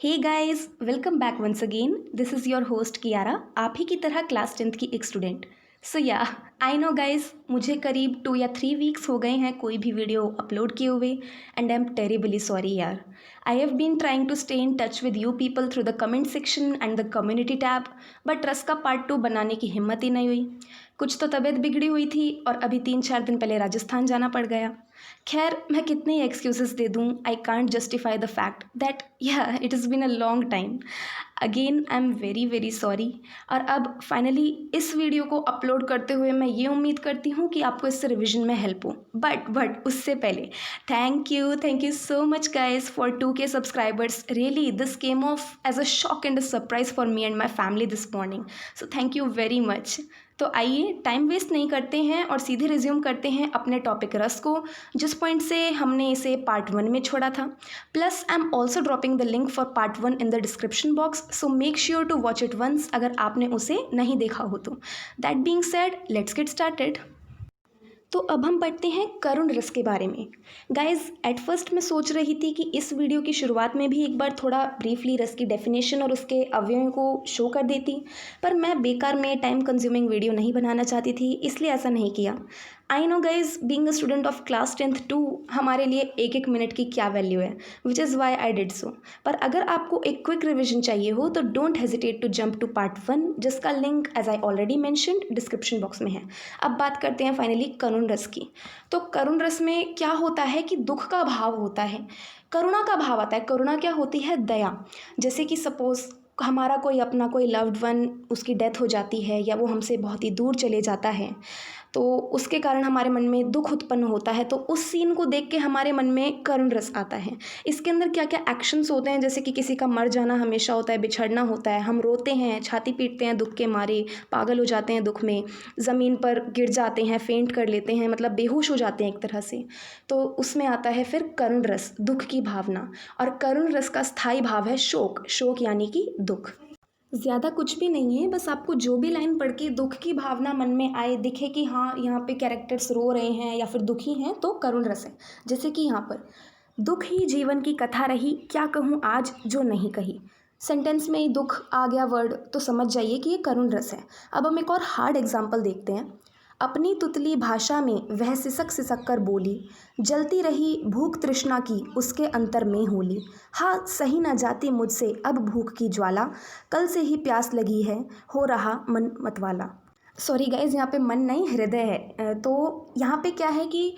Hey guys, welcome back once again. This is your host Kiara, आप ही की तरह क्लास 10th की एक स्टूडेंट। सो या आई नो गाइस, मुझे करीब 2 या 3 वीक्स हो गए हैं कोई भी वीडियो अपलोड किए हुए and I am terribly sorry यार। I have been trying to stay in touch with you people through the comment section and the community tab, but रस का पार्ट 2 बनाने की हिम्मत ही नहीं हुई। कुछ तो तबीयत बिगड़ी हुई थी और अभी 3-4 दिन पहले राजस्थान जाना पड़ गया। खैर, मैं कितने एक्सक्यूजेस दे दूँ, I can't justify the fact that या it is been a long time. Again I am very very sorry. और अब फाइनली इस वीडियो को अपलोड करते हुए मैं ये उम्मीद करती हूँ कि आपको इससे रिविजन में हेल्प हो। बट उससे पहले thank you so much guys for 2K subscribers. Really this came off as a shock and a surprise for me and my family this morning. So thank you very much. तो आइए time waste नहीं करते हैं और सीधे resume करते हैं अपने टॉपिक रस को, जिस पॉइंट से हमने इसे पार्ट 1 में छोड़ा था। Plus I am also dropping the link for part 1 in the description box, so make sure to watch it once अगर आपने उसे नहीं देखा हो तो। That being said, let's get started. तो अब हम पढ़ते हैं करुण रस के बारे में। गाइज, एट फर्स्ट मैं सोच रही थी कि इस वीडियो की शुरुआत में भी एक बार थोड़ा ब्रीफली रस की डेफिनेशन और उसके अवयवों को शो कर देती, पर मैं बेकार में टाइम कंज्यूमिंग वीडियो नहीं बनाना चाहती थी, इसलिए ऐसा नहीं किया। I know guys, being a student of class 10th too, हमारे लिए एक एक मिनट की क्या वैल्यू है, which is why I did so. पर अगर आपको एक क्विक रिविजन चाहिए हो तो don't hesitate to jump to part 1, जिसका लिंक as I already mentioned description box में है। अब बात करते हैं फाइनली करुण रस की। तो करुण रस में क्या होता है कि दुख का भाव होता है, करुणा का भाव आता है। करुणा क्या होती है? दया। जैसे कि सपोज हमारा कोई अपना कोई लव्ड वन, उसकी डेथ हो जाती है या वो हमसे बहुत ही दूर चले जाता है, तो उसके कारण हमारे मन में दुख उत्पन्न होता है, तो उस सीन को देख के हमारे मन में करुण रस आता है। इसके अंदर क्या क्या एक्शंस होते हैं, जैसे कि किसी का मर जाना हमेशा होता है, बिछड़ना होता है, हम रोते हैं, छाती पीटते हैं दुख के मारे, पागल हो जाते हैं दुख में, ज़मीन पर गिर जाते हैं, फेंट कर लेते हैं, मतलब बेहोश हो जाते हैं एक तरह से। तो उसमें आता है फिर करुण रस, दुख की भावना। और करुण रस का स्थायी भाव है शोक। शोक यानी कि दुख। ज़्यादा कुछ भी नहीं है, बस आपको जो भी लाइन पढ़ के दुख की भावना मन में आए, दिखे कि हाँ यहाँ पे कैरेक्टर्स रो रहे हैं या फिर दुखी हैं, तो करुण रस है। जैसे कि यहाँ पर, दुख ही जीवन की कथा रही, क्या कहूँ आज जो नहीं कही। सेंटेंस में ही दुख आ गया वर्ड, तो समझ जाइए कि ये करुण रस है। अब हम एक और हार्ड एग्जाम्पल देखते हैं। अपनी तुतली भाषा में वह सिसक सिसक कर बोली, जलती रही भूख तृष्णा की उसके अंतर में होली। हाँ, सही न जाती मुझसे अब भूख की ज्वाला, कल से ही प्यास लगी है, हो रहा मन मतवाला। सॉरी गाइज, यहाँ पे मन नहीं हृदय है। तो यहाँ पे क्या है कि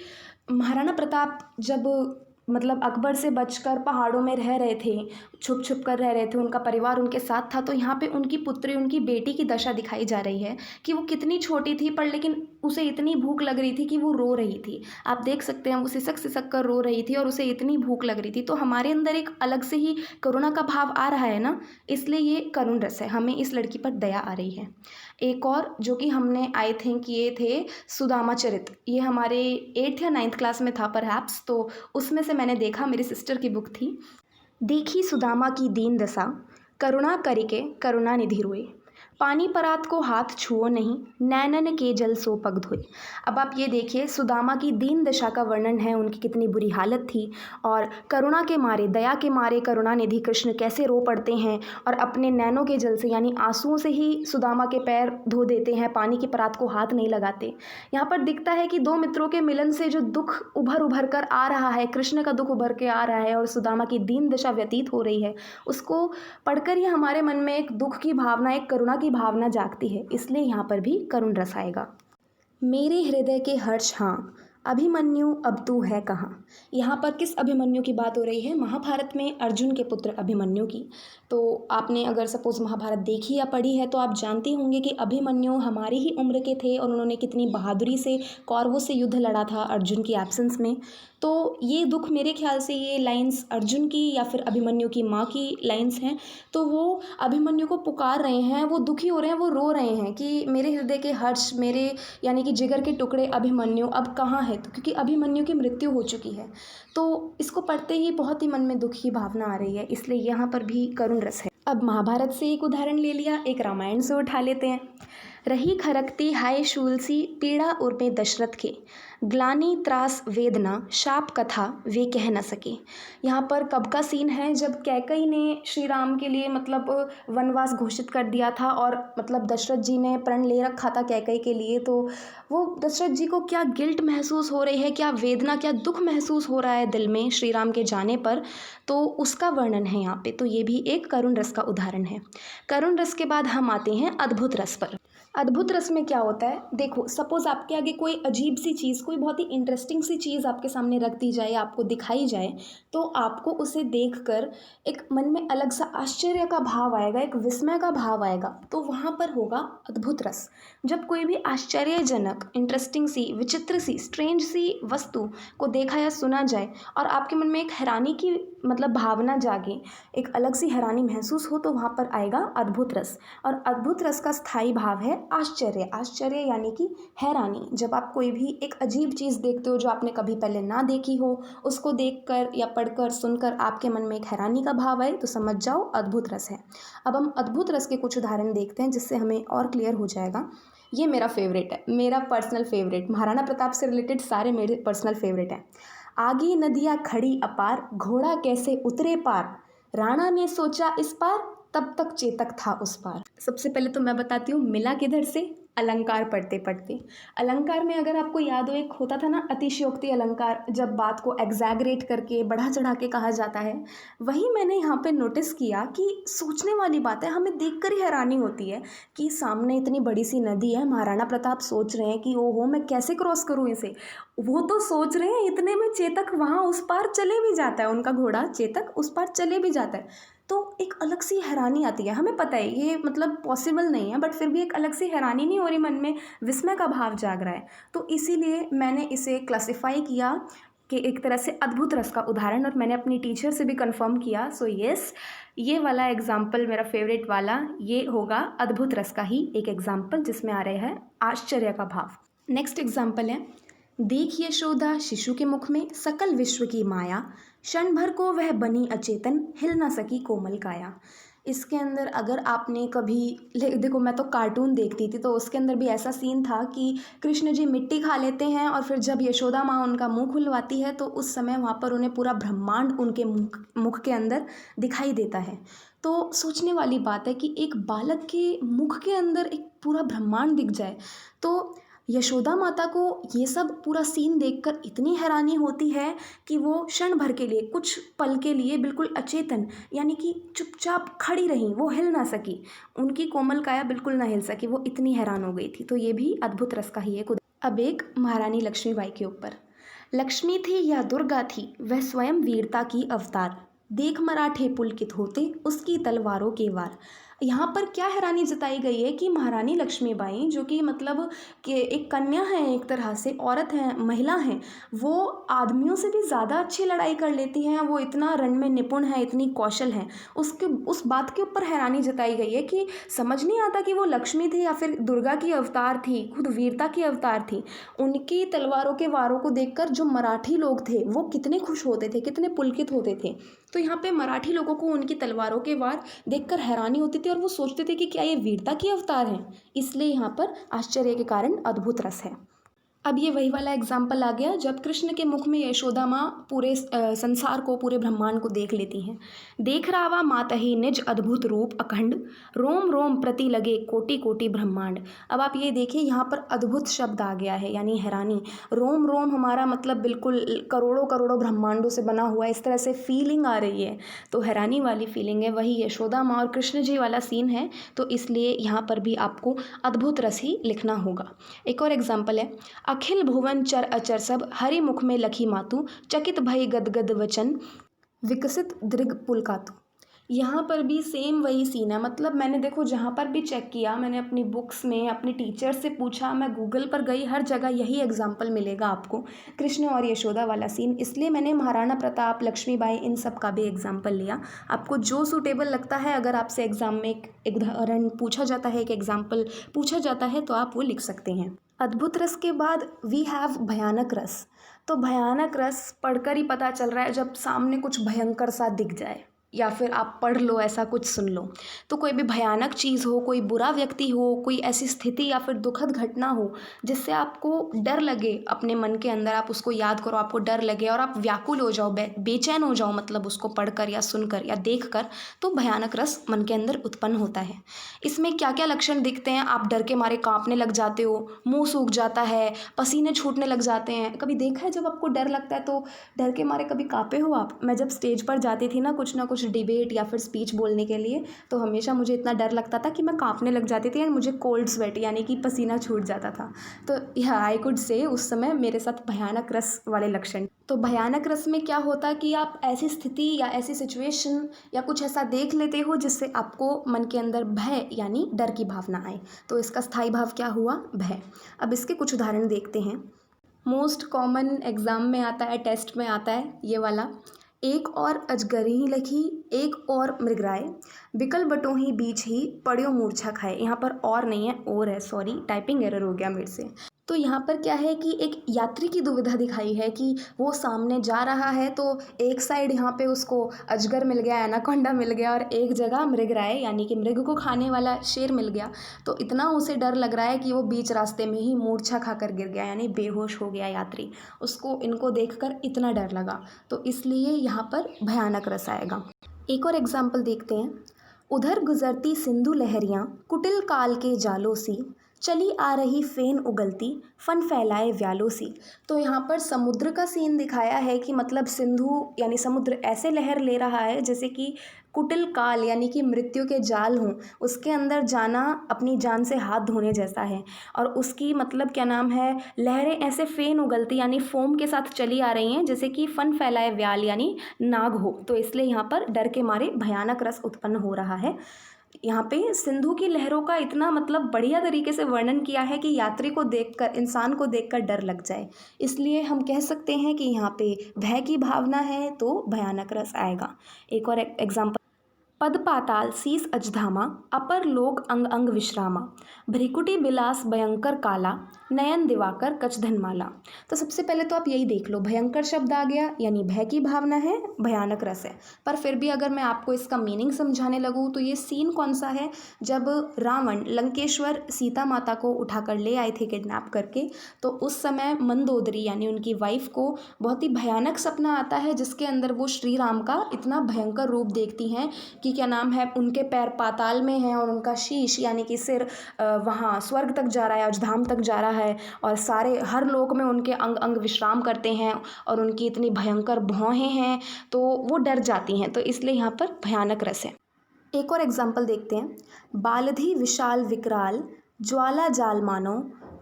महाराणा प्रताप जब मतलब अकबर से बचकर पहाड़ों में रह रहे थे, छुप छुप कर रह रहे थे, उनका परिवार उनके साथ था, तो यहाँ पे उनकी पुत्री, उनकी बेटी की दशा दिखाई जा रही है कि वो कितनी छोटी थी, पर लेकिन उसे इतनी भूख लग रही थी कि वो रो रही थी। आप देख सकते हैं वो सिसक सिसक कर रो रही थी और उसे इतनी भूख लग रही थी। तो हमारे अंदर एक अलग से ही करुणा का भाव आ रहा है ना, इसलिए ये करुण रस है, हमें इस लड़की पर दया आ रही है। एक और जो कि हमने आई थिंक ये थे सुदामा चरित, ये हमारे 8th या 9th क्लास में था परहैप्स, तो उसमें से मैंने देखा, मेरी सिस्टर की बुक थी। देखी सुदामा की दीन दशा, करुणा करिके करुणा निधि रोए, पानी परात को हाथ छुओ नहीं, नैनन के जल सो पग धोए। अब आप ये देखिए, सुदामा की दीन दशा का वर्णन है, उनकी कितनी बुरी हालत थी, और करुणा के मारे, दया के मारे करुणा निधि कृष्ण कैसे रो पड़ते हैं और अपने नैनों के जल से यानी आंसुओं से ही सुदामा के पैर धो देते हैं, पानी की परात को हाथ नहीं लगाते। यहाँ पर दिखता है कि दो मित्रों के मिलन से जो दुख उभर उभर कर आ रहा है, कृष्ण का दुख उभर के आ रहा है और सुदामा की दीन दशा व्यतीत हो रही है, उसको पढ़कर ही हमारे मन में एक दुख की भावना, एक करुणा की भावना जागती है, इसलिए यहाँ पर भी करुण रस आएगा। मेरे हृदय के हर्ष हाँ, अभिमन्यु अब तू है कहाँ। यहाँ पर किस अभिमन्यु की बात हो रही है? महाभारत में अर्जुन के पुत्र अभिमन्यु की। तो आपने अगर सपोज महाभारत देखी या पढ़ी है तो आप जानते होंगे कि अभिमन्यु हमारी ही उम्र के थे और उन्होंने कितनी बहादुरी से कौरवों से युद्ध लड़ा था अर्जुन की एब्सेंस में। तो ये दुख, मेरे ख्याल से ये लाइंस अर्जुन की या फिर अभिमन्यु की माँ की लाइंस हैं। तो वो अभिमन्यु को पुकार रहे हैं, वो दुखी हो रहे हैं, वो रो रहे हैं कि मेरे हृदय के हर्ष, मेरे यानी कि जिगर के टुकड़े अभिमन्यु अब कहाँ है, तो क्योंकि अभिमन्यु की मृत्यु हो चुकी है। तो इसको पढ़ते ही बहुत ही मन में दुख की भावना आ रही है, इसलिए यहाँ पर भी करुण रस है। अब महाभारत से एक उदाहरण ले लिया, एक रामायण से उठा लेते हैं। रही खरकती हाय शूल सी पीड़ा उर्मे दशरथ के, ग्लानि त्रास वेदना शाप कथा वे कह न सके। यहाँ पर कब का सीन है, जब कैकई ने श्री राम के लिए मतलब वनवास घोषित कर दिया था और मतलब दशरथ जी ने प्रण ले रखा था कैकई के लिए। तो वो दशरथ जी को क्या गिल्ट महसूस हो रही है, क्या वेदना, क्या दुख महसूस हो रहा है दिल में श्री राम के जाने पर, तो उसका वर्णन है यहाँ पे। तो ये भी एक करुण रस का उदाहरण है। करुण रस के बाद हम आते हैं अद्भुत रस पर। अद्भुत रस में क्या होता है, देखो सपोज आपके आगे कोई अजीब सी चीज़, कोई बहुत ही इंटरेस्टिंग सी चीज़ आपके सामने रख दी जाए, आपको दिखाई जाए, तो आपको उसे देखकर एक मन में अलग सा आश्चर्य का भाव आएगा, एक विस्मय का भाव आएगा। तो वहाँ पर होगा अद्भुत रस। जब कोई भी आश्चर्यजनक, इंटरेस्टिंग सी, विचित्र सी, स्ट्रेंज सी वस्तु को देखा या सुना जाए और आपके मन में एक हैरानी की मतलब भावना जागे, एक अलग सी हैरानी महसूस हो, तो वहाँ पर आएगा अद्भुत रस। और अद्भुत रस का स्थायी भाव है आश्चर्य। आश्चर्य यानी कि हैरानी। जब आप कोई भी एक अजीब चीज़ देखते हो जो आपने कभी पहले ना देखी हो, उसको देखकर या पढ़कर सुनकर आपके मन में एक हैरानी का भाव आए, तो समझ जाओ अद्भुत रस है। अब हम अद्भुत रस के कुछ उदाहरण देखते हैं जिससे हमें और क्लियर हो जाएगा। ये मेरा फेवरेट है, मेरा पर्सनल फेवरेट। महाराणा प्रताप से रिलेटेड सारे मेरे पर्सनल फेवरेट हैं। आगी नदियाँ खड़ी अपार, घोड़ा कैसे उतरे पार, राणा ने सोचा इस पार, तब तक चेतक था उस पार। सबसे पहले तो मैं बताती हूँ मिला किधर से, अलंकार पढ़ते पढ़ते। अलंकार में अगर आपको याद हो, एक होता था ना अतिशयोक्ति अलंकार, जब बात को एग्जैगरेट करके बढ़ा चढ़ा के कहा जाता है, वही मैंने यहाँ पे नोटिस किया कि सोचने वाली बात है। हमें देखकर ही हैरानी होती है कि सामने इतनी बड़ी सी नदी है, महाराणा प्रताप सोच रहे हैं कि ओहो मैं कैसे क्रॉस करूँ इसे। वो तो सोच रहे हैं, इतने में चेतक वहाँ उस पार चले भी जाता है, उनका घोड़ा चेतक उस पार चले भी जाता है। तो एक अलग सी हैरानी आती है। हमें पता है ये मतलब पॉसिबल नहीं है, बट फिर भी एक अलग सी हैरानी नहीं हो रही, मन में विस्मय का भाव जाग रहा है। तो इसीलिए मैंने इसे क्लासिफाई किया कि एक तरह से अद्भुत रस का उदाहरण, और मैंने अपनी टीचर से भी कंफर्म किया। सो यस, ये वाला एग्जाम्पल मेरा फेवरेट वाला ये होगा अद्भुत रस का ही एक एग्जाम्पल, जिसमें आ रहे हैं आश्चर्य का भाव। नेक्स्ट एग्जाम्पल है, देख यशोदा शिशु के मुख में सकल विश्व की माया, क्षण भर को वह बनी अचेतन, हिल न सकी कोमल काया। इसके अंदर अगर आपने कभी देखो, मैं तो कार्टून देखती थी, तो उसके अंदर भी ऐसा सीन था कि कृष्ण जी मिट्टी खा लेते हैं और फिर जब यशोदा माँ उनका मुंह खुलवाती है, तो उस समय वहाँ पर उन्हें पूरा ब्रह्मांड उनके मुख के अंदर दिखाई देता है। तो सोचने वाली बात है कि एक बालक के मुख के अंदर एक पूरा ब्रह्मांड दिख जाए। तो यशोदा माता को ये सब पूरा सीन देखकर इतनी हैरानी होती है कि वो क्षण भर के लिए, कुछ पल के लिए बिल्कुल अचेतन यानी कि चुपचाप खड़ी रहीं, वो हिल ना सकी, उनकी कोमल काया बिल्कुल ना हिल सकी, वो इतनी हैरान हो गई थी। तो ये भी अद्भुत रस का ही एक अब एक महारानी लक्ष्मीबाई के ऊपर। लक्ष्मी थी या दुर्गा थी, वह स्वयं वीरता की अवतार, देख मराठे पुलकित होते उसकी तलवारों के वार। यहाँ पर क्या हैरानी जताई गई है कि महारानी लक्ष्मीबाई, जो कि मतलब कि एक कन्या है, एक तरह से औरत है, महिला है, वो आदमियों से भी ज़्यादा अच्छी लड़ाई कर लेती हैं, वो इतना रण में निपुण है, इतनी कौशल है। उस बात के ऊपर हैरानी जताई गई है कि समझ नहीं आता कि वो लक्ष्मी थी या फिर दुर्गा की अवतार थी, खुद वीरता की अवतार थी। उनकी तलवारों के वारों को देखकर जो मराठी लोग थे वो कितने खुश होते थे, कितने पुलकित होते थे। तो यहाँ पे मराठी लोगों को उनकी तलवारों के वार देखकर हैरानी होती थी और वो सोचते थे कि क्या ये वीरता की अवतार हैं। इसलिए यहाँ पर आश्चर्य के कारण अद्भुत रस है। अब ये वही वाला एग्जाम्पल आ गया जब कृष्ण के मुख में यशोदा माँ पूरे संसार को, पूरे ब्रह्मांड को देख लेती हैं। देख रावा मातहि निज अद्भुत रूप अखंड, रोम रोम प्रति लगे कोटि कोटि ब्रह्मांड। अब आप ये देखिए, यहाँ पर अद्भुत शब्द आ गया है, यानी हैरानी। रोम रोम हमारा मतलब बिल्कुल करोड़ों करोड़ों ब्रह्मांडों से बना हुआ है, इस तरह से फीलिंग आ रही है, तो हैरानी वाली फीलिंग है। वही यशोदा माँ और कृष्ण जी वाला सीन है, तो इसलिए यहाँ पर भी आपको अद्भुत रस ही लिखना होगा। एक और एग्जाम्पल है, अखिल भुवन चर अचर सब, हरि मुख में लखी मातु, चकित भई गदगद वचन, विकसित दृग पुलकातु। यहाँ पर भी सेम वही सीन है। मतलब मैंने देखो जहाँ पर भी चेक किया, मैंने अपनी बुक्स में, अपनी टीचर से पूछा, मैं गूगल पर गई, हर जगह यही एग्जाम्पल मिलेगा आपको, कृष्ण और यशोदा वाला सीन। इसलिए मैंने महाराणा प्रताप, लक्ष्मीबाई, इन सब का भी एग्जाम्पल लिया। आपको जो सूटेबल लगता है, अगर आपसे एग्जाम में एक उदाहरण पूछा जाता है, एक एग्जाम्पल पूछा जाता है, तो आप वो लिख सकते हैं। अद्भुत रस के बाद वी हैव भयानक रस। तो भयानक रस पढ़कर ही पता चल रहा है जब सामने कुछ भयंकर सा दिख जाए, या फिर आप पढ़ लो, ऐसा कुछ सुन लो। तो कोई भी भयानक चीज़ हो, कोई बुरा व्यक्ति हो, कोई ऐसी स्थिति या फिर दुखद घटना हो जिससे आपको डर लगे, अपने मन के अंदर आप उसको याद करो, आपको डर लगे और आप व्याकुल हो जाओ, बेचैन हो जाओ, मतलब उसको पढ़कर या सुनकर या देखकर, तो भयानक रस मन के अंदर उत्पन्न होता है। इसमें क्या क्या लक्षण दिखते हैं? आप डर के मारे कांपने लग जाते हो, मुंह सूख जाता है, पसीने छूटने लग जाते हैं। कभी देखा है जब आपको डर लगता है तो डर के मारे कभी कांपे हो आप? मैं जब स्टेज पर जाती थी ना कुछ डिबेट या फिर स्पीच बोलने के लिए, तो हमेशा मुझे इतना डर लगता था कि मैं कांपने लग जाती थी एंड मुझे कोल्ड स्वेट यानी कि पसीना छूट जाता था। तो या आई कुड से उस समय मेरे साथ भयानक रस वाले लक्षण। तो भयानक रस में क्या होता है कि आप ऐसी स्थिति या ऐसी सिचुएशन या कुछ ऐसा देख लेते हो जिससे आपको मन के अंदर भय यानी डर की भावना आए। तो इसका स्थायी भाव क्या हुआ? भय। अब इसके कुछ उदाहरण देखते हैं। मोस्ट कॉमन एग्ज़ाम में आता है, टेस्ट में आता है ये वाला। एक और अजगरी लखी, एक और मृगराय, बिकल बटों ही बीच ही पड़ियो मूर्छा खाए। यहाँ पर और नहीं है, और है, सॉरी, टाइपिंग एरर हो गया मेरे से। तो यहाँ पर क्या है कि एक यात्री की दुविधा दिखाई है कि वो सामने जा रहा है, तो एक साइड यहाँ पे उसको अजगर मिल गया, एनाकोंडा मिल गया, और एक जगह मृगराय यानी कि मृग को खाने वाला शेर मिल गया। तो इतना उसे डर लग रहा है कि वो बीच रास्ते में ही मूर्छा खाकर गिर गया, यानी बेहोश हो गया यात्री। उसको इनको देखकर इतना डर लगा, तो इसलिए यहाँ पर भयानक रस आएगा। एक और एग्जाम्पल देखते हैं। उधर गुजरती सिंधु लहरियाँ कुटिल काल के जालों सी, चली आ रही फेन उगलती फन फैलाए व्यालों सी। तो यहाँ पर समुद्र का सीन दिखाया है कि मतलब सिंधु यानी समुद्र ऐसे लहर ले रहा है जैसे कि कुटिल काल यानी कि मृत्यु के जाल हों, उसके अंदर जाना अपनी जान से हाथ धोने जैसा है। और उसकी मतलब क्या नाम है, लहरें ऐसे फेन उगलती यानी फोम के साथ चली आ रही हैं जैसे कि फन फैलाए व्याल यानी नाग हो। तो इसलिए यहाँ पर डर के मारे भयानक रस उत्पन्न हो रहा है। यहाँ पे सिंधु की लहरों का इतना मतलब बढ़िया तरीके से वर्णन किया है कि यात्री को देखकर, इंसान को देखकर डर लग जाए। इसलिए हम कह सकते हैं कि यहाँ पे भय की भावना है तो भयानक रस आएगा। एक और एग्जाम्पल। पद पाताल शीस अजधामा, अपर लोक अंग अंग विश्रामा, भ्रिकुटी बिलास भयंकर काला, नयन दिवाकर कच धनमाला। तो सबसे पहले तो आप यही देख लो, भयंकर शब्द आ गया यानी भय की भावना है, भयानक रस है। पर फिर भी अगर मैं आपको इसका मीनिंग समझाने लगूँ तो ये सीन कौन सा है, जब रावण लंकेश्वर सीता माता को उठाकर ले आए थे किडनैप करके, तो उस समय मंदोदरी यानी उनकी वाइफ को बहुत ही भयानक सपना आता है जिसके अंदर वो श्री राम का इतना भयंकर रूप देखती हैं कि क्या नाम है, उनके पैर पाताल में हैं और उनका शीश यानी कि सिर वहाँ स्वर्ग तक जा रहा है, अजधाम तक जा रहा है, और सारे हर लोक में उनके अंग अंग विश्राम करते हैं और उनकी इतनी भयंकर भौहें हैं, तो वो डर जाती हैं। तो इसलिए यहाँ पर भयानक रस है। एक और एग्जाम्पल देखते हैं। बालधि विशाल विकराल, ज्वाला जाल मानो,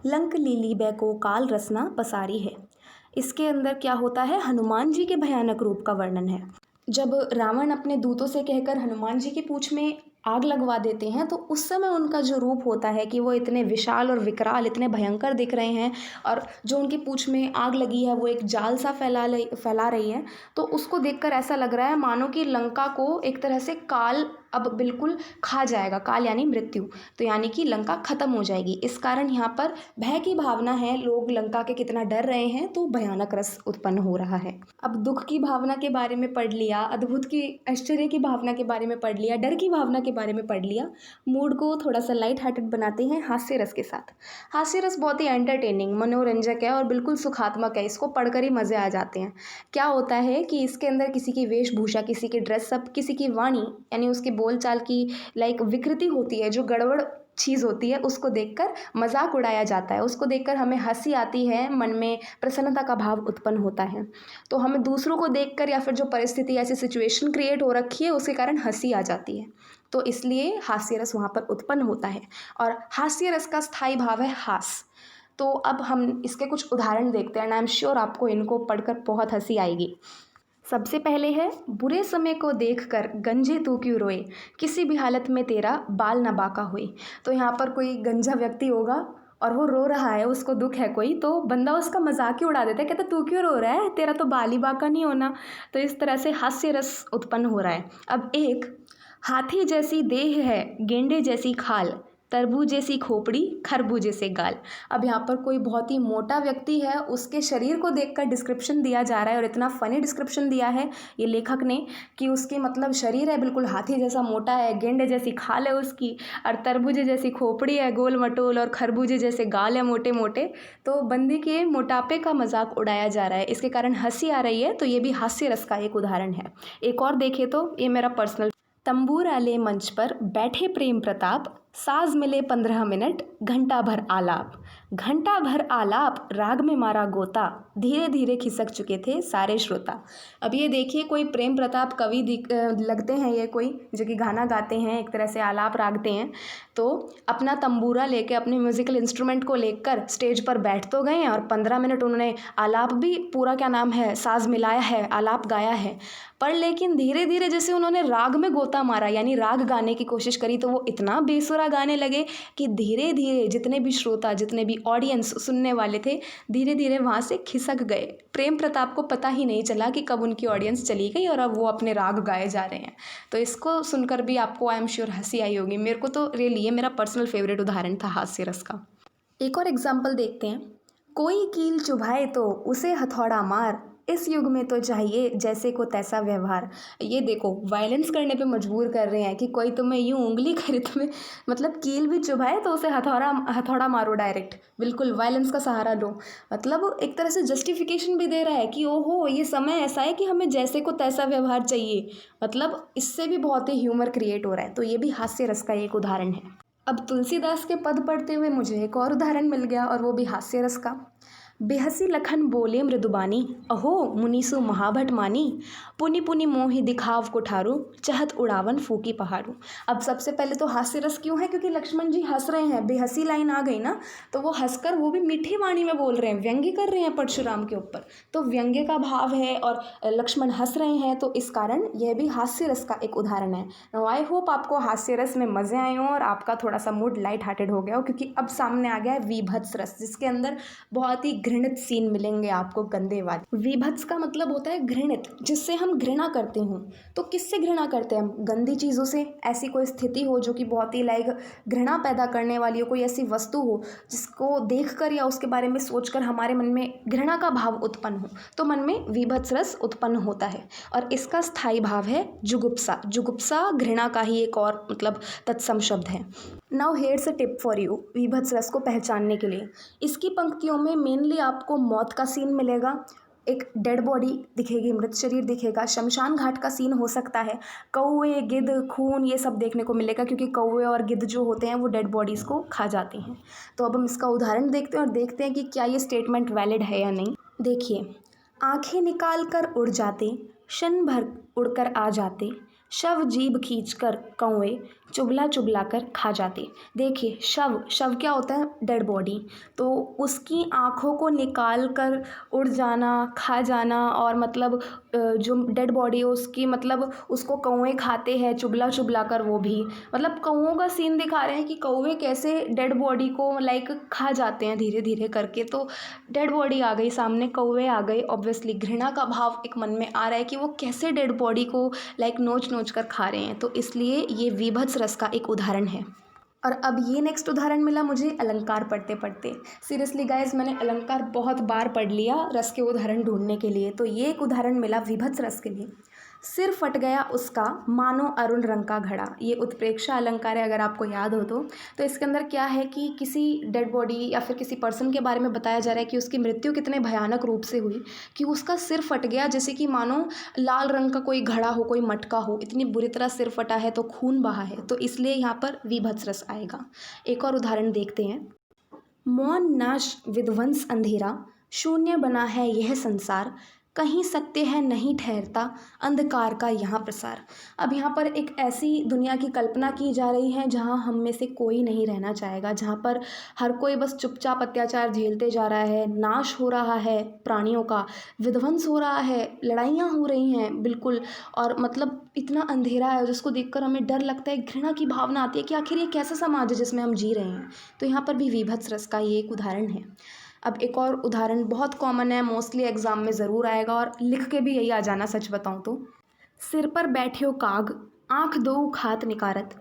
लंक लीली बैको काल रसना पसारी है। इसके अंदर क्या होता है, हनुमान जी के भयानक रूप का वर्णन है। जब रावण अपने दूतों से कहकर हनुमान जी की पूंछ में आग लगवा देते हैं, तो उस समय उनका जो रूप होता है कि वो इतने विशाल और विकराल, इतने भयंकर दिख रहे हैं, और जो उनकी पूंछ में आग लगी है वो एक जाल सा फैला रही है। तो उसको देखकर ऐसा लग रहा है मानो कि लंका को एक तरह से काल अब बिल्कुल खा जाएगा। काल यानी मृत्यु, तो यानी कि लंका खत्म हो जाएगी। इस कारण यहाँ पर भय की भावना है, लोग लंका के कितना डर रहे हैं, तो भयानक रस उत्पन्न हो रहा है। अब दुख की भावना के बारे में पढ़ लिया, अद्भुत की आश्चर्य की भावना के बारे में पढ़ लिया, डर की भावना के बारे में पढ़ लिया। मूड को थोड़ा सा लाइट हार्टेड बनाते हैं हास्य रस के साथ। हास्य रस बहुत ही एंटरटेनिंग, मनोरंजक है और बिल्कुल सुखात्मक है। इसको पढ़कर ही मज़े आ जाते हैं। क्या होता है कि इसके अंदर किसी की वेशभूषा, किसी की ड्रेसअप, किसी की वाणी यानी उसके बोलचाल की लाइक विकृति होती है, जो गड़बड़ चीज़ होती है, उसको देखकर मजाक उड़ाया जाता है। उसको देखकर हमें हंसी आती है, मन में प्रसन्नता का भाव उत्पन्न होता है। तो हमें दूसरों को देखकर या फिर जो परिस्थिति, ऐसी सिचुएशन क्रिएट हो रखी है, उसके कारण हंसी आ जाती है। तो इसलिए हास्य रस वहाँ पर उत्पन्न होता है। और हास्य रस का स्थायी भाव है हास। तो अब हम इसके कुछ उदाहरण देखते हैं, एंड आई एम श्योर आपको इनको पढ़कर बहुत हंसी आएगी। सबसे पहले है, बुरे समय को देखकर गंजे तू क्यों रोए, किसी भी हालत में तेरा बाल न बाका होए। तो यहाँ पर कोई गंजा व्यक्ति होगा और वो रो रहा है, उसको दुख है कोई, तो बंदा उसका मजाक ही उड़ा देता है, कहता तू क्यों रो रहा है, तेरा तो बाल ही बाका नहीं होना। तो इस तरह से हास्य रस उत्पन्न हो रहा है। अब एक, हाथी जैसी देह है गेंडे जैसी खाल, तरबूजे सी खोपड़ी खरबूजे से गाल। अब यहाँ पर कोई बहुत ही मोटा व्यक्ति है, उसके शरीर को देखकर डिस्क्रिप्शन दिया जा रहा है और इतना फनी डिस्क्रिप्शन दिया है ये लेखक ने कि उसकी मतलब शरीर है बिल्कुल हाथी जैसा मोटा है, गेंडे जैसी खाल है उसकी, और तरबूजे जैसी खोपड़ी है गोल मटोल, और खरबूजे जैसे गाल है मोटे मोटे। तो बंदी के मोटापे का मजाक उड़ाया जा रहा है, इसके कारण हंसी आ रही है। तो ये भी हास्य रस का एक उदाहरण है। एक और देखें तो ये मेरा पर्सनल। तंबूर आले मंच पर बैठे प्रेम प्रताप, साज मिले 15 मिनट, घंटा भर आलाप। घंटा भर आलाप, राग में मारा गोता, धीरे धीरे खिसक चुके थे सारे श्रोता। अब ये देखिए कोई प्रेम प्रताप कवि लगते हैं, ये कोई जो कि गाना गाते हैं, एक तरह से आलाप रागते हैं। तो अपना तंबूरा लेके, अपने म्यूजिकल इंस्ट्रूमेंट को लेकर स्टेज पर बैठ तो गए हैं और 15 मिनट उन्होंने आलाप भी पूरा क्या नाम है साज मिलाया है, आलाप गाया है। पर लेकिन धीरे धीरे जैसे उन्होंने राग में गोता मारा, यानी राग गाने की कोशिश करी, तो वो इतना बेसुरा गाने लगे कि धीरे धीरे जितने भी श्रोता, जितने भी ऑडियंस सुनने वाले थे, धीरे धीरे वहाँ से खिसक गए। प्रेम प्रताप को पता ही नहीं चला कि कब उनकी ऑडियंस चली गई और अब वो अपने राग गाए जा रहे हैं। तो इसको सुनकर भी आपको आई एम श्योर हंसी आई होगी। मेरे को तो रियली ये मेरा पर्सनल फेवरेट उदाहरण था हास्य रस का। एक और एग्जाम्पल देखते हैं। कोई कील चुभाए तो उसे हथौड़ा मार, इस युग में तो चाहिए जैसे को तैसा व्यवहार। ये देखो वायलेंस करने पे मजबूर कर रहे हैं कि कोई तुम्हें यूं उंगली करे, तुम्हें मतलब कील भी चुभाए तो उसे हथौड़ा मारो डायरेक्ट, बिल्कुल वायलेंस का सहारा लो। मतलब एक तरह से जस्टिफिकेशन भी दे रहा है कि ओहो ये समय ऐसा है कि हमें जैसे को तैसा व्यवहार चाहिए। मतलब इससे भी बहुत ही ह्यूमर क्रिएट हो रहा है। तो ये भी हास्य रस का एक उदाहरण है। अब तुलसीदास के पद पढ़ते हुए मुझे एक और उदाहरण मिल गया और वो भी हास्य रस का। बेहसी लखन बोले मृदुबानी, अहो मुनीसु महाभट मानी, पुनि पुनि मोहि दिखाव कुठारू, चहत उड़ावन फूकी पहाड़ू। अब सबसे पहले तो हास्य रस क्यों है, क्योंकि लक्ष्मण जी हंस रहे हैं, बेहसी लाइन आ गई ना, तो वो हंसकर वो भी मीठी वाणी में बोल रहे हैं, व्यंग्य कर रहे हैं परशुराम के ऊपर। तो व्यंग्य का भाव है और लक्ष्मण हंस रहे हैं, तो इस कारण यह भी हास्य रस का एक उदाहरण है। आई होप आपको हास्य रस में मज़े आए हों और आपका थोड़ा सा मूड लाइट हार्टेड हो गया हो, क्योंकि अब सामने आ गया है वीभत्स रस, जिसके अंदर बहुत ही घृणित सीन मिलेंगे आपको, गंदे वाले। वीभत्स का मतलब होता है घृणित, जिससे हम घृणा करते हो। तो किससे घृणा करते हैं हम? गंदी चीज़ों से। ऐसी कोई स्थिति हो जो कि बहुत ही घृणा पैदा करने वाली हो, कोई ऐसी वस्तु हो जिसको देखकर या उसके बारे में सोचकर हमारे मन में घृणा का भाव उत्पन्न हो, तो मन में वीभत्स रस उत्पन्न होता है। और इसका स्थायी भाव है जुगुप्सा। जुगुप्सा घृणा का ही एक और मतलब तत्सम शब्द है। Now here's a tip for you वीभत्स रस को पहचानने के लिए। इसकी पंक्तियों में मेनली आपको मौत का सीन मिलेगा, एक डेड बॉडी दिखेगी, मृत शरीर दिखेगा, शमशान घाट का सीन हो सकता है, कौवे गिद्ध खून ये सब देखने को मिलेगा, क्योंकि कौवे और गिद्ध जो होते हैं वो डेड बॉडीज़ को खा जाते हैं। तो अब हम इसका उदाहरण देखते हैं और देखते हैं कि क्या ये स्टेटमेंट वैलिड है या नहीं। देखिए, आंखें निकाल कर उड़ जाते, क्षण भर उड़कर आ जाते, शव जीभ खींचकर कौवे चुगला चुगला कर खा जाते। देखिए शव क्या होता है? Dead body. तो उसकी आँखों को निकाल कर उड़ जाना, खा जाना, और मतलब जो डेड बॉडी है उसकी मतलब उसको कौवे खाते हैं चुगला चुगला कर। वो भी मतलब कौवों का सीन दिखा रहे हैं कि कौवे कैसे डेड बॉडी को खा जाते हैं धीरे धीरे करके। तो डेड बॉडी आ गई सामने, कौवे आ गए, ऑब्वियसली घृणा का भाव एक मन में आ रहा है कि वो कैसे डेड बॉडी को नोच नोच कर खा रहे हैं। तो इसलिए ये वीभत्स रस का एक उदाहरण है। और अब ये नेक्स्ट उदाहरण मिला मुझे अलंकार पढ़ते पढ़ते। सीरियसली गाइज, मैंने अलंकार बहुत बार पढ़ लिया रस के उदाहरण ढूंढने के लिए। तो ये एक उदाहरण मिला वीभत्स रस के लिए। सिर फट गया उसका मानो अरुण रंग का घड़ा। ये उत्प्रेक्षा अलंकार है, अगर आपको याद हो तो इसके अंदर क्या है कि किसी डेड बॉडी या फिर किसी पर्सन के बारे में बताया जा रहा है कि उसकी मृत्यु कितने भयानक रूप से हुई कि उसका सिर फट गया, जैसे कि मानो लाल रंग का कोई घड़ा हो, कोई मटका हो, इतनी बुरी तरह सिर फटा है तो खून बहा है। तो इसलिए यहाँ पर वीभत्स रस आएगा। एक और उदाहरण देखते हैं। मौन नाश विध्वंस अंधेरा, शून्य बना है यह संसार, कहीं सत्य है नहीं ठहरता, अंधकार का यहाँ प्रसार। अब यहाँ पर एक ऐसी दुनिया की कल्पना की जा रही है जहाँ हम में से कोई नहीं रहना चाहेगा, जहाँ पर हर कोई बस चुपचाप अत्याचार झेलते जा रहा है, नाश हो रहा है प्राणियों का, विध्वंस हो रहा है, लड़ाइयाँ हो रही हैं बिल्कुल। और मतलब इतना अंधेरा है जिसको देखकर हमें डर लगता है, घृणा की भावना आती है कि आखिर ये कैसा समाज है जिसमें हम जी रहे हैं। तो यहाँ पर भी वीभत्स रस का ये एक उदाहरण है। अब एक और उदाहरण बहुत कॉमन है, मोस्टली एग्जाम में ज़रूर आएगा और लिख के भी यही आ जाना, सच बताऊं तो। सिर पर बैठे हो काग, आँख दो खात निकारत,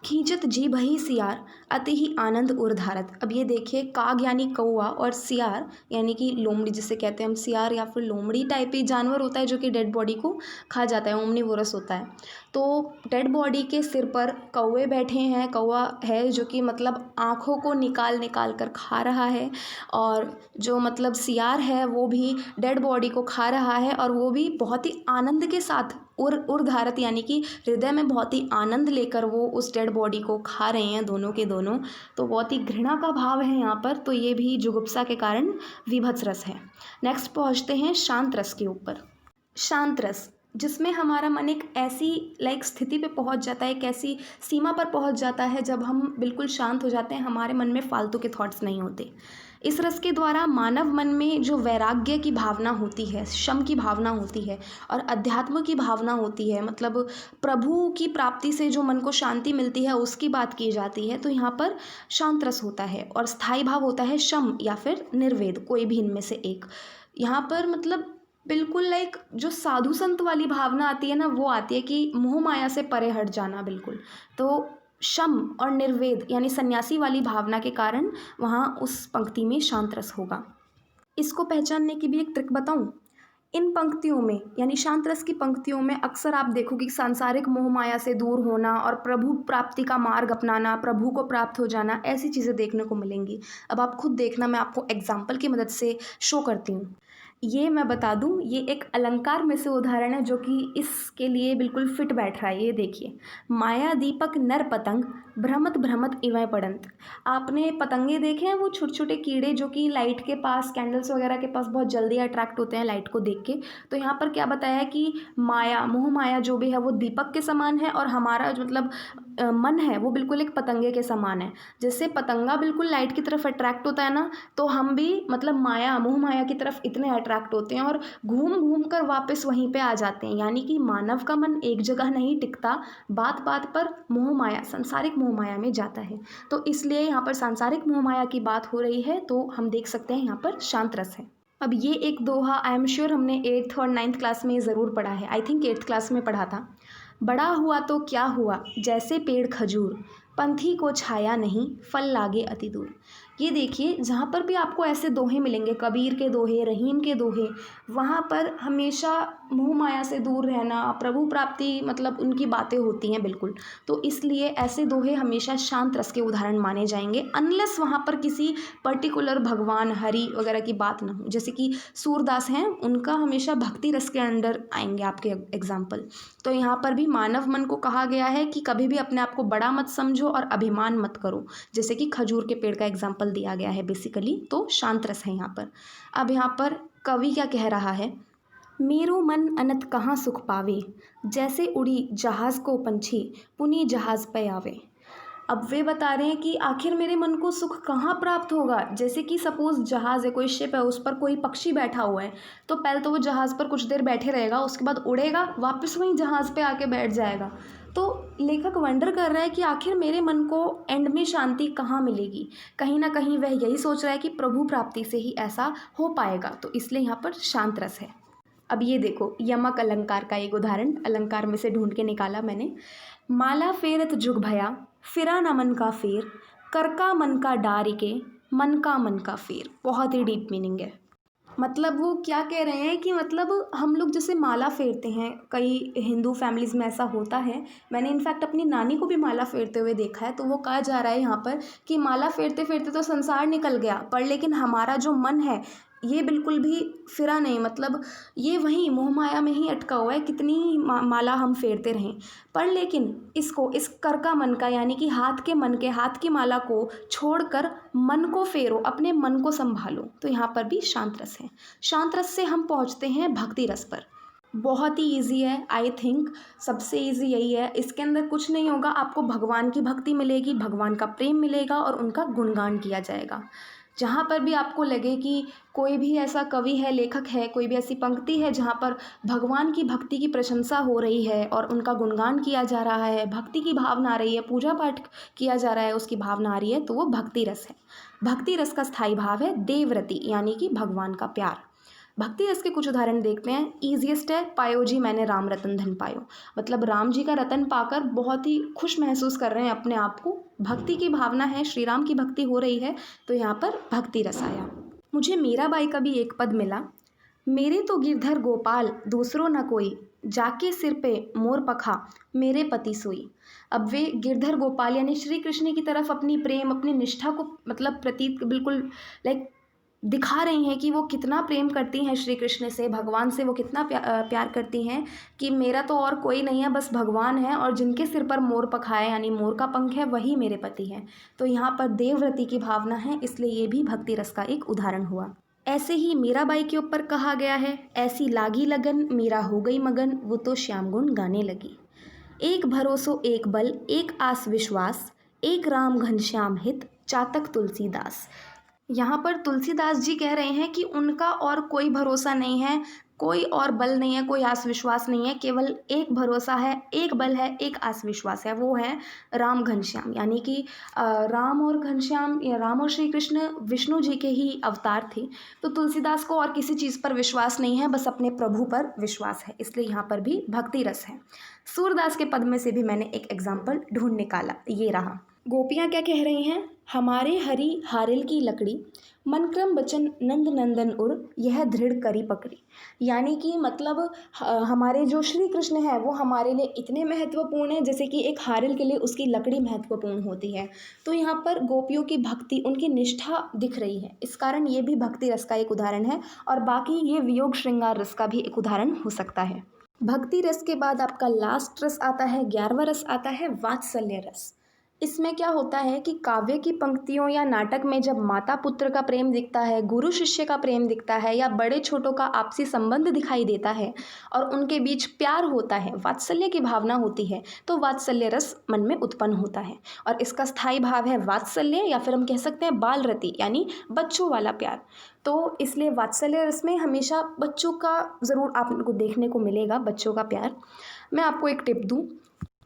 खींचत जी भही सियार अति ही आनंद उर्धारत। अब ये देखिए, काग यानी कौआ और सियार यानी कि लोमड़ी, जिसे कहते हैं हम सियार या फिर लोमड़ी टाइप ही जानवर होता है जो कि डेड बॉडी को खा जाता है, ओमनीवोरस होता है। तो डेड बॉडी के सिर पर कौवे बैठे हैं, कौआ है जो कि मतलब आँखों को निकाल निकाल कर खा रहा है, और जो मतलब सियार है वो भी डेड बॉडी को खा रहा है, और वो भी बहुत ही आनंद के साथ उर्धारत यानी कि हृदय में बहुत ही आनंद लेकर वो उस डेड बॉडी को खा रहे हैं, दोनों के दोनों। तो बहुत ही घृणा का भाव है यहाँ पर, तो ये भी जुगुप्सा के कारण विभत्स रस है। नेक्स्ट पहुँचते हैं शांत रस के ऊपर। शांत रस, जिसमें हमारा मन एक ऐसी स्थिति पे पहुंच जाता है, एक ऐसी सीमा पर पहुंच जाता है जब हम बिल्कुल शांत हो जाते हैं, हमारे मन में फालतू के थॉट्स नहीं होते। इस रस के द्वारा मानव मन में जो वैराग्य की भावना होती है, शम की भावना होती है और अध्यात्म की भावना होती है, मतलब प्रभु की प्राप्ति से जो मन को शांति मिलती है उसकी बात की जाती है। तो यहाँ पर शांत रस होता है और स्थायी भाव होता है शम या फिर निर्वेद, कोई भी इनमें से एक। यहाँ पर मतलब बिल्कुल जो साधु संत वाली भावना आती है ना, वो आती है कि मोह माया से परे हट जाना बिल्कुल। तो शम और निर्वेद यानी सन्यासी वाली भावना के कारण वहाँ उस पंक्ति में शांत रस होगा। इसको पहचानने की भी एक ट्रिक बताऊँ। इन पंक्तियों में यानी शांत रस की पंक्तियों में अक्सर आप देखोगे कि सांसारिक मोह माया से दूर होना और प्रभु प्राप्ति का मार्ग अपनाना, प्रभु को प्राप्त हो जाना, ऐसी चीज़ें देखने को मिलेंगी। अब आप खुद देखना, मैं आपको एग्जाम्पल की मदद से शो करती हूँ। ये मैं बता दूं, ये एक अलंकार में से उदाहरण है जो कि इसके लिए बिल्कुल फिट बैठ रहा है। ये देखिए, माया दीपक नर पतंग भ्रमत भ्रमत इवै पड़ंत। आपने पतंगे देखे हैं, वो छोटे छोटे कीड़े जो कि लाइट के पास, कैंडल्स वगैरह के पास बहुत जल्दी अट्रैक्ट होते हैं लाइट को देख के। तो यहाँ पर क्या बताया है कि माया, मोह माया जो भी है वो दीपक के समान है, और हमारा जो मतलब मन है वो बिल्कुल एक पतंगे के समान है। जैसे पतंगा बिल्कुल लाइट की तरफ अट्रैक्ट होता है ना, तो हम भी मतलब माया, मोह माया की तरफ इतने अट्रैक्ट होते हैं और घूम घूम कर वापस वहीं पे आ जाते हैं। यानी कि मानव का मन एक जगह नहीं टिकता, बात बात पर मोह माया, सांसारिक मोह माया में जाता है। तो इसलिए यहाँ पर सांसारिक मोह माया की बात हो रही है, तो हम देख सकते हैं यहाँ पर शांत रस है। अब ये एक दोहा आई एम श्योर हमने 8th और 9th क्लास में ज़रूर पढ़ा है। आई थिंक 8th क्लास में पढ़ा था। बड़ा हुआ तो क्या हुआ, जैसे पेड़ खजूर, पंथी को छाया नहीं, फल लागे अति दूर। ये देखिए, जहाँ पर भी आपको ऐसे दोहे मिलेंगे, कबीर के दोहे, रहीम के दोहे, वहाँ पर हमेशा मोह माया से दूर रहना, प्रभु प्राप्ति, मतलब उनकी बातें होती हैं बिल्कुल। तो इसलिए ऐसे दोहे हमेशा शांत रस के उदाहरण माने जाएंगे, अनलेस वहाँ पर किसी पर्टिकुलर भगवान हरि वगैरह की बात ना हो। जैसे कि सूरदास हैं, उनका हमेशा भक्ति रस के अंडर आएंगे आपके एग्जाम्पल। तो यहाँ पर भी मानव मन को कहा गया है कि कभी भी अपने आप को बड़ा मत समझो और अभिमान मत करो, जैसे कि खजूर के पेड़ का एग्जाम्पल दिया गया है बेसिकली। तो शांत रस है यहाँ पर। अब यहाँ पर कवि क्या कह रहा है, मेरो मन अनत कहाँ सुख पावे, जैसे उड़ी जहाज को पंछी पुनी जहाज पे आवे। अब वे बता रहे हैं कि आखिर मेरे मन को सुख कहाँ प्राप्त होगा। जैसे कि सपोज़ जहाज़ है, कोई शिप है, उस पर कोई पक्षी बैठा हुआ है, तो पहले तो वो जहाज़ पर कुछ देर बैठे रहेगा, उसके बाद उड़ेगा, वापस वहीं जहाज़ पे आके बैठ जाएगा। तो लेखक वंडर कर रहा है कि आखिर मेरे मन को एंड में शांति कहाँ मिलेगी। कहीं ना कहीं वह यही सोच रहा है कि प्रभु प्राप्ति से ही ऐसा हो पाएगा, तो इसलिए यहाँ पर शांत रस है। अब ये देखो, यमक अलंकार का एक उदाहरण अलंकार में से ढूंढ के निकाला मैंने। माला फेरत जुग भया, फिरा न मन का फेर, कर का मन का डारिके, मन का फेर। बहुत ही डीप मीनिंग है। मतलब वो क्या कह रहे हैं कि मतलब हम लोग जैसे माला फेरते हैं, कई हिंदू फैमिलीज़ में ऐसा होता है, मैंने इनफैक्ट अपनी नानी को भी माला फेरते हुए देखा है। तो वो कहा जा रहा है यहाँ पर कि माला फेरते फेरते तो संसार निकल गया, पर लेकिन हमारा जो मन है ये बिल्कुल भी फिरा नहीं, मतलब ये वहीं मोह माया में ही अटका हुआ है। कितनी माला हम फेरते रहें, पर लेकिन इसको, इस कर का मन का यानी कि हाथ के मन के, हाथ की माला को छोड़कर मन को फेरो, अपने मन को संभालो। तो यहाँ पर भी शांत रस है। शांत रस से हम पहुँचते हैं भक्ति रस पर। बहुत ही ईजी है, आई थिंक सबसे ईजी यही है। इसके अंदर कुछ नहीं होगा, आपको भगवान की भक्ति मिलेगी, भगवान का प्रेम मिलेगा और उनका गुणगान किया जाएगा। जहाँ पर भी आपको लगे कि कोई भी ऐसा कवि है, लेखक है, कोई भी ऐसी पंक्ति है जहाँ पर भगवान की भक्ति की प्रशंसा हो रही है और उनका गुणगान किया जा रहा है, भक्ति की भावना आ रही है, पूजा पाठ किया जा रहा है, उसकी भावना आ रही है, तो वो भक्ति रस है। भक्ति रस का स्थायी भाव है देवरति यानी कि भगवान का प्यार। भक्ति रस के कुछ उदाहरण देखते हैं। ईजिएस्ट है, पायो जी मैंने राम रतन धन पायो, मतलब राम जी का रतन पाकर बहुत ही खुश महसूस कर रहे हैं अपने आप को। भक्ति की भावना है, श्री राम की भक्ति हो रही है, तो यहाँ पर भक्ति रस आया। मुझे मीराबाई का भी एक पद मिला, मेरे तो गिरधर गोपाल दूसरों न कोई, जाके सिर पे मोर पखा मेरे पति सोई। अब वे गिरधर गोपाल यानी श्री कृष्ण की तरफ अपनी प्रेम, अपनी निष्ठा को मतलब प्रतीक बिल्कुल लाइक दिखा रही हैं कि वो कितना प्रेम करती हैं श्री कृष्ण से, भगवान से वो कितना प्यार करती हैं कि मेरा तो और कोई नहीं है, बस भगवान है, और जिनके सिर पर मोर पखाए यानी मोर का पंख है वही मेरे पति हैं। तो यहाँ पर देवव्रति की भावना है, इसलिए ये भी भक्ति रस का एक उदाहरण हुआ। ऐसे ही मीराबाई के ऊपर कहा गया है, ऐसी लागी लगन मीरा हो गई मगन, वो तो श्याम गुण गाने लगी। एक भरोसो एक बल एक आस विश्वास, एक राम घनश्याम हित चातक तुलसीदास। यहाँ पर तुलसीदास जी कह रहे हैं कि उनका और कोई भरोसा नहीं है, कोई और बल नहीं है, कोई आस विश्वास नहीं है, केवल एक भरोसा है, एक बल है, एक आस विश्वास है, वो है राम घनश्याम। यानी कि राम और घनश्याम या राम और श्री कृष्ण विष्णु जी के ही अवतार थे। तो तुलसीदास को और किसी चीज़ पर विश्वास नहीं है, बस अपने प्रभु पर विश्वास है, इसलिए यहाँ पर भी भक्ति रस है। सूरदास के पद में से भी मैंने एक एग्जाम्पल ढूंढ निकाला, ये रहा। गोपियाँ क्या कह रही हैं, हमारे हरि हारिल की लकड़ी, मनक्रम बचन नंद नंदन उर, यह दृढ़ करी पकड़ी। यानी कि मतलब हमारे जो श्री कृष्ण है वो हमारे लिए इतने महत्वपूर्ण है जैसे कि एक हारिल के लिए उसकी लकड़ी महत्वपूर्ण होती है। तो यहाँ पर गोपियों की भक्ति, उनकी निष्ठा दिख रही है, इस कारण ये भी भक्ति रस का एक उदाहरण है, और बाकी ये वियोग श्रृंगार रस का भी एक उदाहरण हो सकता है। भक्ति रस के बाद आपका लास्ट रस आता है, 11वां रस आता है वात्सल्य रस। इसमें क्या होता है कि काव्य की पंक्तियों या नाटक में जब माता पुत्र का प्रेम दिखता है, गुरु शिष्य का प्रेम दिखता है, या बड़े छोटों का आपसी संबंध दिखाई देता है और उनके बीच प्यार होता है, वात्सल्य की भावना होती है, तो वात्सल्य रस मन में उत्पन्न होता है। और इसका स्थायी भाव है वात्सल्य, या फिर हम कह सकते हैं बाल रति, यानी बच्चों वाला प्यार। तो इसलिए वात्सल्य रस में हमेशा बच्चों का ज़रूर आपको देखने को मिलेगा, बच्चों का प्यार। मैं आपको एक टिप दूँ,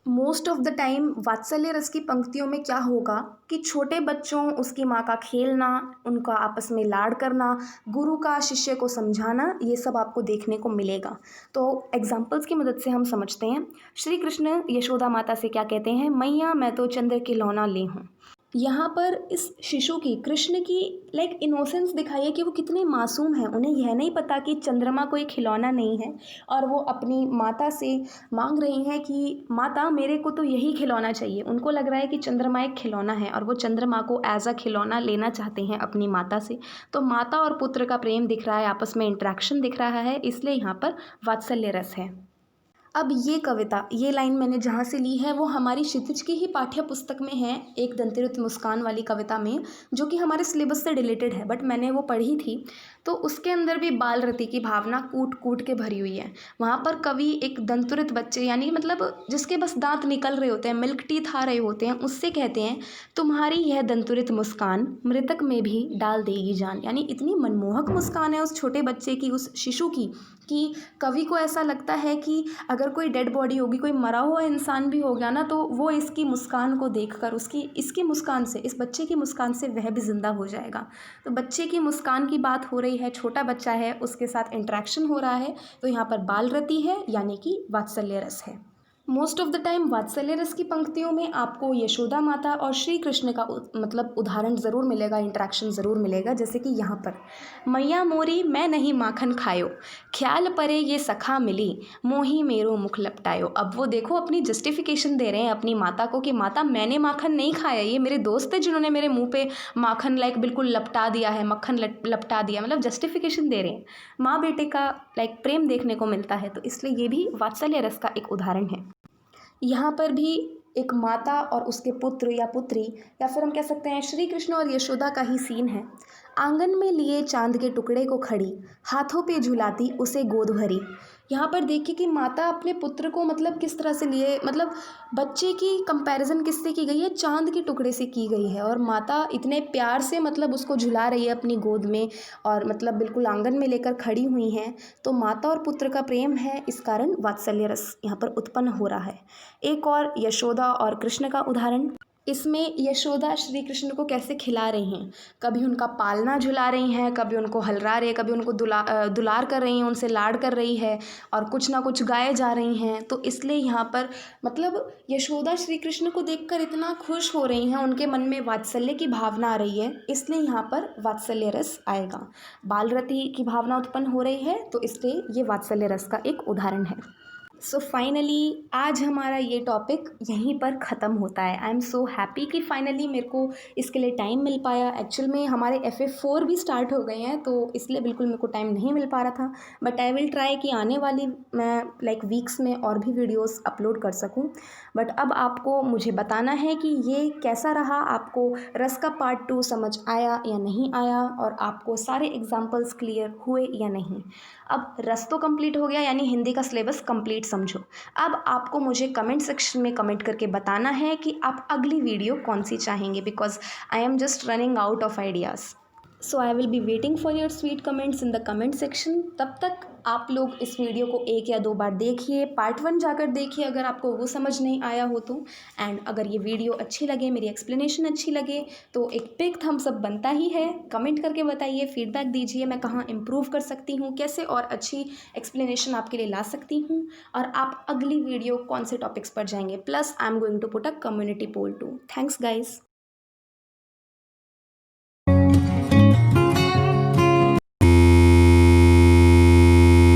मोस्ट ऑफ द टाइम वात्सल्य रस की पंक्तियों में क्या होगा कि छोटे बच्चों, उसकी माँ का खेलना, उनका आपस में लाड़ करना, गुरु का शिष्य को समझाना, ये सब आपको देखने को मिलेगा। तो एग्जाम्पल्स की मदद से हम समझते हैं। श्री कृष्ण यशोदा माता से क्या कहते हैं, मैया मैं तो चंद्र की लौना ले हूँ। यहाँ पर इस शिशु की, कृष्ण की लाइक इनोसेंस दिखाइए कि वो कितने मासूम हैं। उन्हें यह नहीं पता कि चंद्रमा कोई खिलौना नहीं है, और वो अपनी माता से मांग रही हैं कि माता मेरे को तो यही खिलौना चाहिए। उनको लग रहा है कि चंद्रमा एक खिलौना है और वो चंद्रमा को एज अ खिलौना लेना चाहते हैं अपनी माता से। तो माता और पुत्र का प्रेम दिख रहा है, आपस में इंट्रैक्शन दिख रहा है, इसलिए यहाँ पर वात्सल्य रस है। अब ये कविता, ये लाइन मैंने जहाँ से ली है वो हमारी क्षितिज की ही पाठ्य पुस्तक में है, एक दंतरित मुस्कान वाली कविता में, जो कि हमारे सिलेबस से रिलेटेड है, बट मैंने वो पढ़ी थी। तो उसके अंदर भी बाल रति की भावना कूट कूट के भरी हुई है। वहाँ पर कवि एक दंतुरित बच्चे, यानी मतलब जिसके बस दांत निकल रहे होते हैं, मिल्क टीथ आ रहे होते हैं, उससे कहते हैं तुम्हारी यह दंतुरित मुस्कान मृतक में भी डाल देगी जान। यानी इतनी मनमोहक मुस्कान है उस छोटे बच्चे की, उस शिशु की, कि कवि को ऐसा लगता है कि अगर कोई डेड बॉडी होगी, कोई मरा हुआ इंसान भी हो गया ना, तो वो इसकी मुस्कान को देखकर, इसकी मुस्कान से, इस बच्चे की मुस्कान से वह भी ज़िंदा हो जाएगा। तो बच्चे की मुस्कान की बात हो रही है, छोटा बच्चा है, उसके साथ इंटरेक्शन हो रहा है, तो यहाँ पर बाल रति है, यानी कि वात्सल्य रस है। मोस्ट ऑफ द टाइम वात्सल्य रस की पंक्तियों में आपको यशोदा माता और श्री कृष्ण का मतलब उदाहरण ज़रूर मिलेगा, इंटरेक्शन ज़रूर मिलेगा। जैसे कि यहाँ पर, मैया मोरी मैं नहीं माखन खायो, ख्याल परे ये सखा मिली, मोही मेरो मुख लपटायो। अब वो देखो अपनी जस्टिफिकेशन दे रहे हैं अपनी माता को कि माता मैंने माखन नहीं खाया, ये मेरे दोस्त है जिन्होंने मेरे मुंह पे माखन लाइक बिल्कुल लपटा दिया है, मक्खन लपटा दिया, मतलब जस्टिफिकेशन दे रहे हैं। माँ बेटे का लाइक प्रेम देखने को मिलता है, तो इसलिए ये भी वात्सल्य रस का एक उदाहरण है। यहाँ पर भी एक माता और उसके पुत्र या पुत्री, या फिर हम कह सकते हैं श्री कृष्ण और यशोदा का ही सीन है। आंगन में लिए चांद के टुकड़े को खड़ी, हाथों पे झुलाती उसे गोद भरी। यहाँ पर देखिए कि माता अपने पुत्र को मतलब किस तरह से लिए, मतलब बच्चे की कंपैरिजन किससे की गई है, चांद के टुकड़े से की गई है, और माता इतने प्यार से मतलब उसको झुला रही है अपनी गोद में, और मतलब बिल्कुल आंगन में लेकर खड़ी हुई हैं। तो माता और पुत्र का प्रेम है, इस कारण वात्सल्य रस यहाँ पर उत्पन्न हो रहा है। एक और यशोदा और कृष्ण का उदाहरण, इसमें यशोदा श्री कृष्ण को कैसे खिला रही हैं, कभी उनका पालना झुला रही हैं, कभी उनको हलरा रही है, कभी उनको दुलार कर रही हैं, उनसे लाड कर रही है और कुछ ना कुछ गाए जा रही हैं। तो इसलिए यहाँ पर मतलब यशोदा श्री कृष्ण को देखकर इतना खुश हो रही हैं, उनके मन में वात्सल्य की भावना आ रही है, इसलिए यहाँ पर वात्सल्य रस आएगा। बाल रति की भावना उत्पन्न हो रही है, तो इसलिए ये वात्सल्य रस का एक उदाहरण है। सो फाइनली आज हमारा ये टॉपिक यहीं पर ख़त्म होता है। आई एम सो हैप्पी कि फाइनली मेरे को इसके लिए टाइम मिल पाया। एक्चुअल में हमारे FA4 भी स्टार्ट हो गए हैं, तो इसलिए बिल्कुल मेरे को टाइम नहीं मिल पा रहा था, बट आई विल ट्राई कि आने वाली मैं वीक्स में और भी वीडियोस अपलोड कर सकूं। बट अब आपको मुझे बताना है कि ये कैसा रहा, आपको रस का पार्ट 2 समझ आया या नहीं आया, और आपको सारे एग्जाम्पल्स क्लियर हुए या नहीं। अब रस तो कंप्लीट हो गया, यानी हिंदी का सिलेबस कंप्लीट समझो। अब आपको मुझे कमेंट सेक्शन में कमेंट करके बताना है कि आप अगली वीडियो कौन सी चाहेंगे, because I am just running out of ideas. So I will be waiting for your sweet comments in the comment section. तब तक आप लोग इस वीडियो को 1 या 2 बार देखिए, पार्ट 1 जाकर देखिए अगर आपको वो समझ नहीं आया हो तो। एंड अगर ये वीडियो अच्छी लगे, मेरी एक्सप्लेनेशन अच्छी लगे, तो एक बिग थम्स अप बनता ही है। कमेंट करके बताइए, फीडबैक दीजिए, मैं कहाँ इम्प्रूव कर सकती हूँ, कैसे और अच्छी एक्सप्लेनेशन आपके लिए ला सकती हूँ, और आप अगली वीडियो कौन से टॉपिक्स पर जाएंगे। Plus I am going to put a community poll too. Thanks guys.